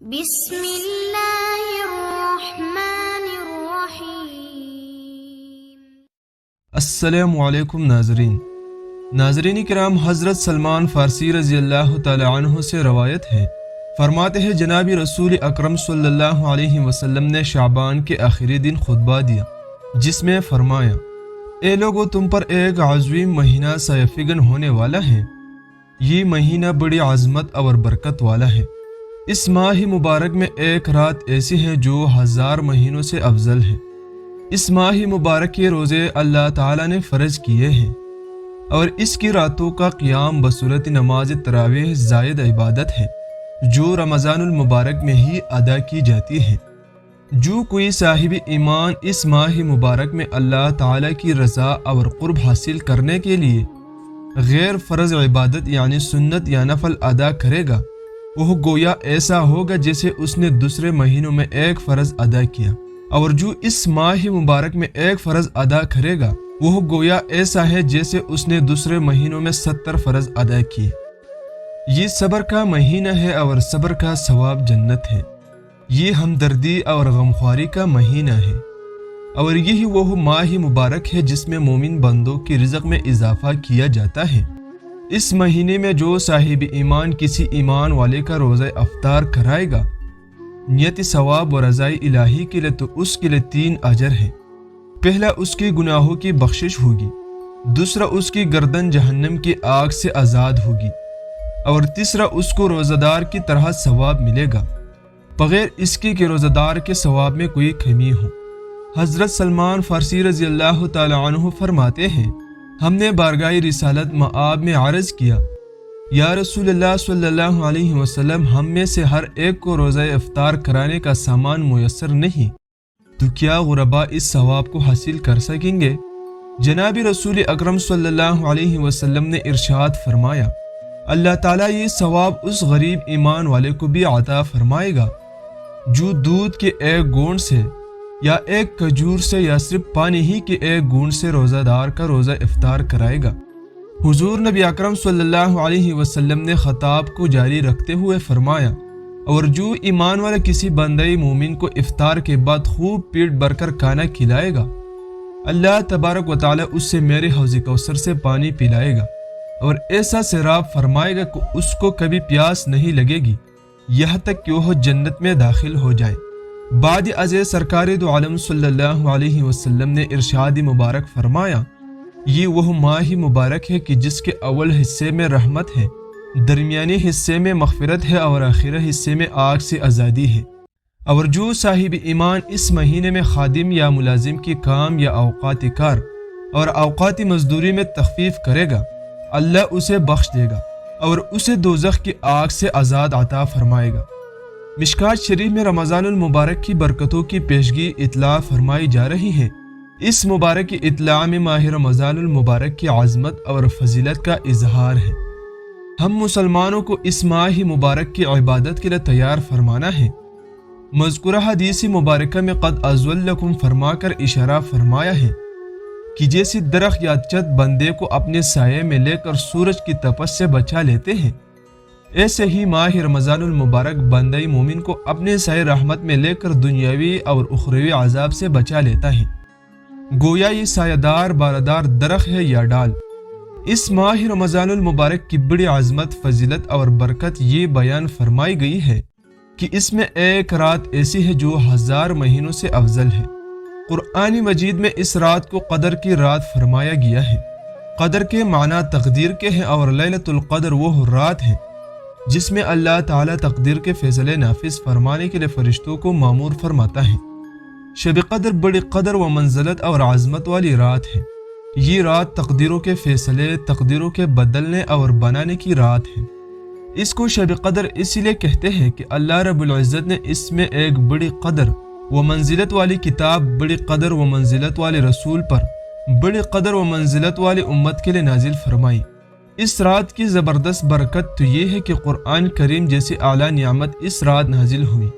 بسم اللہ الرحمن الرحیم۔ السلام علیکم ناظرین کرام، حضرت سلمان فارسی رضی اللہ تعالی عنہ سے روایت ہے، فرماتے ہیں جناب رسول اکرم صلی اللہ علیہ وسلم نے شعبان کے آخری دن خطبہ دیا، جس میں فرمایا: اے لوگو، تم پر ایک عظیم مہینہ سایہ ہونے والا ہے۔ یہ مہینہ بڑی عظمت اور برکت والا ہے۔ اس ماہ مبارک میں ایک رات ایسی ہے جو 1000 مہینوں سے افضل ہے۔ اس ماہ مبارک کے روزے اللہ تعالیٰ نے فرض کیے ہیں، اور اس کی راتوں کا قیام بصورت نماز تراویح زائد عبادت ہے، جو رمضان المبارک میں ہی ادا کی جاتی ہے۔ جو کوئی صاحب ایمان اس ماہ مبارک میں اللہ تعالیٰ کی رضا اور قرب حاصل کرنے کے لیے غیر فرض عبادت یعنی سنت یا نفل ادا کرے گا، وہ گویا ایسا ہوگا جیسے اس نے دوسرے مہینوں میں ایک فرض ادا کیا، اور جو اس ماہ مبارک میں ایک فرض ادا کرے گا وہ گویا ایسا ہے جیسے اس نے دوسرے مہینوں میں 70 فرض ادا کیے۔ یہ صبر کا مہینہ ہے اور صبر کا ثواب جنت ہے۔ یہ ہمدردی اور غمخواری کا مہینہ ہے، اور یہی وہ ماہ مبارک ہے جس میں مومن بندوں کی رزق میں اضافہ کیا جاتا ہے۔ اس مہینے میں جو صاحب ایمان کسی ایمان والے کا روزہ افطار کرائے گا نیت ثواب و رضاء الہی کے لیے، تو اس کے لیے 3 اجر ہیں۔ پہلا، اس کے گناہوں کی بخشش ہوگی، دوسرا، اس کی گردن جہنم کی آگ سے آزاد ہوگی، اور تیسرا، اس کو روزہ دار کی طرح ثواب ملے گا، بغیر اس کے کہ روزہ دار کے ثواب میں کوئی کمی ہو۔ حضرت سلمان فارسی رضی اللہ تعالی عنہ فرماتے ہیں، ہم نے بارگاہ رسالت مآب میں عرض کیا: یا رسول اللہ صلی اللہ علیہ وسلم، ہم میں سے ہر ایک کو روزہ افطار کرانے کا سامان میسر نہیں، تو کیا غربا اس ثواب کو حاصل کر سکیں گے؟ جناب رسول اکرم صلی اللہ علیہ وسلم نے ارشاد فرمایا: اللہ تعالیٰ یہ ثواب اس غریب ایمان والے کو بھی عطا فرمائے گا جو دودھ کے ایک گھونٹ سے یا ایک کھجور سے یا صرف پانی ہی کے ایک گھونٹ سے روزہ دار کا روزہ افطار کرائے گا۔ حضور نبی اکرم صلی اللہ علیہ وسلم نے خطاب کو جاری رکھتے ہوئے فرمایا: اور جو ایمان والا کسی بندہ مومن کو افطار کے بعد خوب پیٹ بھر کر کھانا کھلائے گا، اللہ تبارک و تعالی اس سے میرے حوض کوثر سے پانی پلائے گا، اور ایسا سیراب فرمائے گا کہ اس کو کبھی پیاس نہیں لگے گی، یہاں تک کہ وہ جنت میں داخل ہو جائے۔ بعد ازیں سرکار دو عالم صلی اللہ علیہ وسلم نے ارشاد مبارک فرمایا: یہ وہ ماہ مبارک ہے کہ جس کے اول حصے میں رحمت ہے، درمیانی حصے میں مغفرت ہے، اور آخر حصے میں آگ سے آزادی ہے۔ اور جو صاحب ایمان اس مہینے میں خادم یا ملازم کی کام یا اوقات کار اور اوقات مزدوری میں تخفیف کرے گا، اللہ اسے بخش دے گا اور اسے دوزخ کی آگ سے آزاد عطا فرمائے گا۔ مشکات شریف میں رمضان المبارک کی برکتوں کی پیشگی اطلاع فرمائی جا رہی ہے۔ اس مبارک کی اطلاع میں ماہ رمضان المبارک کی عظمت اور فضیلت کا اظہار ہے۔ ہم مسلمانوں کو اس ماہ مبارک کی عبادت کے لیے تیار فرمانا ہے۔ مذکورہ حدیث مبارکہ میں قد ازولکم فرما کر اشارہ فرمایا ہے کہ جیسے درخت یا چت بندے کو اپنے سائے میں لے کر سورج کی تپش سے بچا لیتے ہیں، ایسے ہی ماہ رمضان المبارک بندہ مومن کو اپنے سائے رحمت میں لے کر دنیاوی اور اخروی عذاب سے بچا لیتا ہے۔ گویا یہ سایہ دار بالادار درخت ہے یا ڈال۔ اس ماہ رمضان المبارک کی بڑی عظمت، فضیلت اور برکت یہ بیان فرمائی گئی ہے کہ اس میں ایک رات ایسی ہے جو 1000 مہینوں سے افضل ہے۔ قرآن مجید میں اس رات کو قدر کی رات فرمایا گیا ہے۔ قدر کے معنی تقدیر کے ہیں، اور لیلۃ القدر وہ رات ہے جس میں اللہ تعالیٰ تقدیر کے فیصلے نافذ فرمانے کے لیے فرشتوں کو مامور فرماتا ہے۔ شب قدر بڑی قدر و منزلت اور عظمت والی رات ہے۔ یہ رات تقدیروں کے فیصلے، تقدیروں کے بدلنے اور بنانے کی رات ہے۔ اس کو شب قدر اس لیے کہتے ہیں کہ اللہ رب العزت نے اس میں ایک بڑی قدر و منزلت والی کتاب، بڑی قدر و منزلت والے رسول پر بڑی قدر و منزلت والی امت کے لیے نازل فرمائی۔ اس رات کی زبردست برکت تو یہ ہے کہ قرآن کریم جیسی اعلیٰ نعمت اس رات نازل ہوئی۔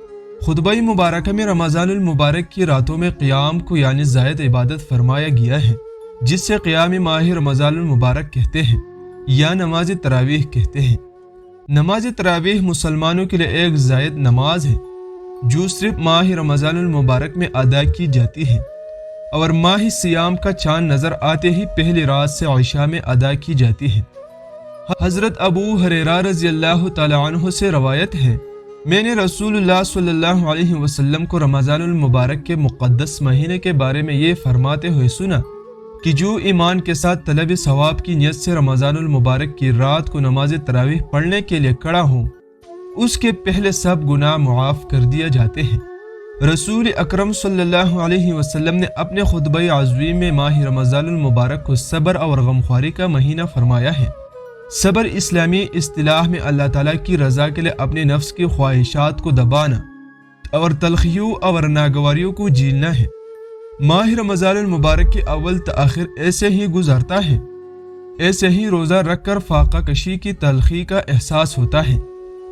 خطبہ مبارکہ میں رمضان المبارک کی راتوں میں قیام کو یعنی زائد عبادت فرمایا گیا ہے، جس سے قیام ماہ رمضان المبارک کہتے ہیں یا نماز تراویح کہتے ہیں۔ نماز تراویح مسلمانوں کے لیے ایک زائد نماز ہے جو صرف ماہ رمضان المبارک میں ادا کی جاتی ہے اور ماہ سیام کا چاند نظر آتے ہی پہلی رات سے عشاء میں ادا کی جاتی ہے۔ حضرت ابو ہریرہ رضی اللہ تعالی عنہ سے روایت ہے، میں نے رسول اللہ صلی اللہ علیہ وسلم کو رمضان المبارک کے مقدس مہینے کے بارے میں یہ فرماتے ہوئے سنا کہ جو ایمان کے ساتھ طلب ثواب کی نیت سے رمضان المبارک کی رات کو نماز تراویح پڑھنے کے لیے کھڑا ہوں، اس کے پہلے سب گناہ معاف کر دیا جاتے ہیں۔ رسول اکرم صلی اللہ علیہ وسلم نے اپنے خطبہ عظیم میں ماہ رمضان المبارک کو صبر اور غمخواری کا مہینہ فرمایا ہے۔ صبر اسلامی اصطلاح میں اللہ تعالیٰ کی رضا کے لیے اپنے نفس کی خواہشات کو دبانا اور تلخیوں اور ناگواریوں کو جھیلنا ہے۔ ماہ رمضان المبارک کے اول تاخیر ایسے ہی گزرتا ہے، ایسے ہی روزہ رکھ کر فاقہ کشی کی تلخی کا احساس ہوتا ہے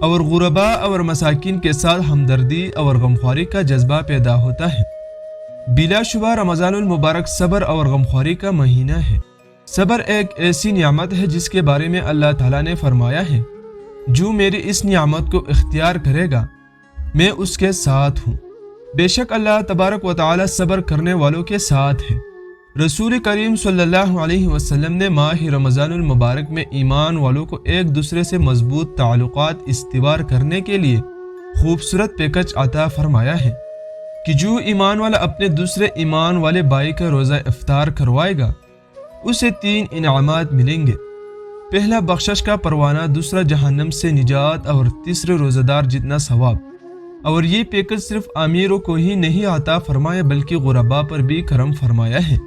اور غرباء اور مساکین کے ساتھ ہمدردی اور غمخواری کا جذبہ پیدا ہوتا ہے۔ بلا شبہ رمضان المبارک صبر اور غمخواری کا مہینہ ہے۔ صبر ایک ایسی نعمت ہے جس کے بارے میں اللہ تعالیٰ نے فرمایا ہے، جو میری اس نعمت کو اختیار کرے گا میں اس کے ساتھ ہوں۔ بے شک اللہ تبارک و تعالیٰ صبر کرنے والوں کے ساتھ ہے۔ رسول کریم صلی اللہ علیہ وسلم نے ماہ رمضان المبارک میں ایمان والوں کو ایک دوسرے سے مضبوط تعلقات استوار کرنے کے لیے خوبصورت پیکج عطا فرمایا ہے کہ جو ایمان والا اپنے دوسرے ایمان والے بھائی کا روزہ افطار کروائے گا اسے 3 انعامات ملیں گے۔ پہلا بخشش کا پروانہ، دوسرا جہنم سے نجات اور تیسرے روزہ دار جتنا ثواب۔ اور یہ پیکج صرف امیروں کو ہی نہیں عطا فرمایا بلکہ غرباء پر بھی کرم فرمایا ہے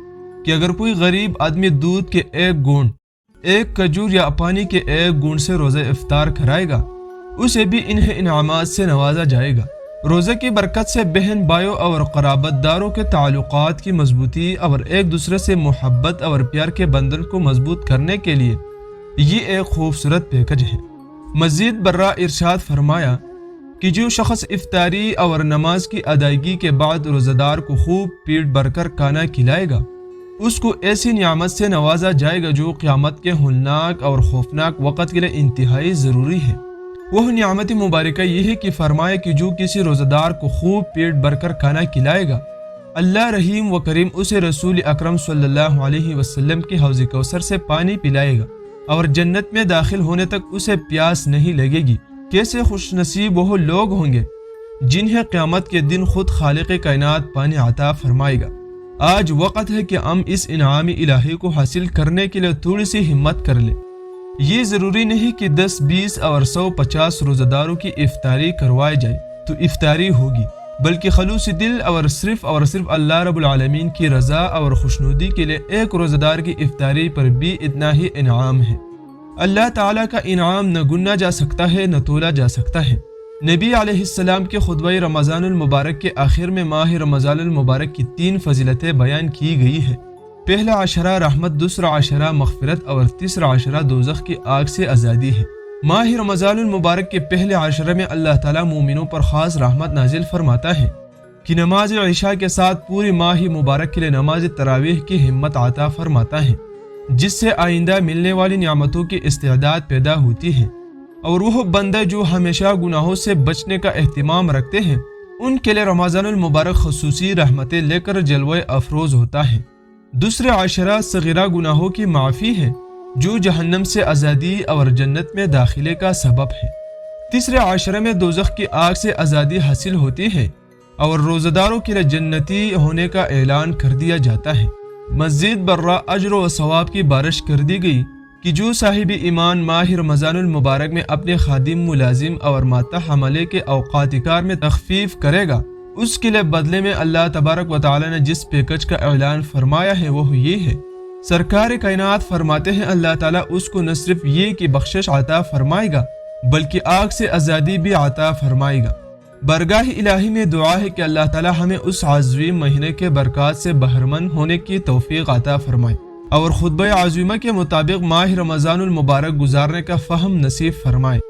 کہ اگر کوئی غریب آدمی دودھ کے 1 گھونٹ، 1 کھجور یا پانی کے 1 گھونٹ سے روزہ افطار کرائے گا اسے بھی ان انعامات سے نوازا جائے گا۔ روزہ کی برکت سے بہن بھائیوں اور قرابت داروں کے تعلقات کی مضبوطی اور ایک دوسرے سے محبت اور پیار کے بندھن کو مضبوط کرنے کے لیے یہ ایک خوبصورت پیکج ہے۔ مزید برآں ارشاد فرمایا کہ جو شخص افطاری اور نماز کی ادائیگی کے بعد روزہ دار کو خوب پیٹ بھر کر کھانا کھلائے گا اس کو ایسی نعمت سے نوازا جائے گا جو قیامت کے ہولناک اور خوفناک وقت کے لیے انتہائی ضروری ہے۔ وہ نعمت مبارکہ یہ ہے کہ فرمائے کہ جو کسی روزہ دار کو خوب پیٹ بھر کر کھانا کھلائے گا اللہ رحیم و کریم اسے رسول اکرم صلی اللہ علیہ وسلم کے حوض کوثر سے پانی پلائے گا اور جنت میں داخل ہونے تک اسے پیاس نہیں لگے گی۔ کیسے خوش نصیب وہ لوگ ہوں گے جنہیں قیامت کے دن خود خالق کائنات پانی عطا فرمائے گا۔ آج وقت ہے کہ ہم اس انعام الہی کو حاصل کرنے کے لیے تھوڑی سی ہمت کر لیں۔ یہ ضروری نہیں کہ 10، 20 اور 150 روزہ داروں کی افطاری کروائی جائے تو افطاری ہوگی، بلکہ خلوص دل اور صرف اللہ رب العالمین کی رضا اور خوشنودی کے لیے ایک روزہ دار کی افطاری پر بھی اتنا ہی انعام ہے۔ اللہ تعالیٰ کا انعام نہ گنا جا سکتا ہے نہ تولا جا سکتا ہے۔ نبی علیہ السلام کے خطبہ رمضان المبارک کے آخر میں ماہ رمضان المبارک کی 3 فضیلتیں بیان کی گئی ہیں۔ پہلا عشرہ رحمت، دوسرا عشرہ مغفرت اور تیسرا عشرہ دوزخ کی آگ سے آزادی ہے۔ ماہ رمضان المبارک کے پہلے عشرے میں اللہ تعالیٰ مومنوں پر خاص رحمت نازل فرماتا ہے کہ نماز عشاء کے ساتھ پوری ماہ مبارک کے لیے نماز تراویح کی ہمت عطا فرماتا ہے، جس سے آئندہ ملنے والی نعمتوں کی استعداد پیدا ہوتی ہے۔ اور وہ بندے جو ہمیشہ گناہوں سے بچنے کا اہتمام رکھتے ہیں ان کے لیے رمضان المبارک خصوصی رحمتیں لے کر جلوہ افروز ہوتا ہے۔ دوسرے عشرہ صغیرہ گناہوں کی معافی ہے جو جہنم سے آزادی اور جنت میں داخلے کا سبب ہے۔ تیسرے عشرے میں دوزخ کی آگ سے آزادی حاصل ہوتی ہے اور روزہ داروں کے لیے جنتی ہونے کا اعلان کر دیا جاتا ہے۔ مزید برآں اجر و ثواب کی بارش کر دی گئی کہ جو صاحب ایمان ماہ رمضان المبارک میں اپنے خادم، ملازم اور ماتح عملے کے اوقات کار میں تخفیف کرے گا اس کے لیے بدلے میں اللہ تبارک و تعالی نے جس پیکج کا اعلان فرمایا ہے وہ یہ ہے۔ سرکار کائنات فرماتے ہیں اللہ تعالیٰ اس کو نہ صرف یہ کہ بخشش عطا فرمائے گا بلکہ آگ سے آزادی بھی عطا فرمائے گا۔ برگاہ الہی میں دعا ہے کہ اللہ تعالیٰ ہمیں اس عظیم مہینے کے برکات سے بہرمند ہونے کی توفیق عطا فرمائے اور خطبہ عظیمہ کے مطابق ماہ رمضان المبارک گزارنے کا فہم نصیب فرمائے۔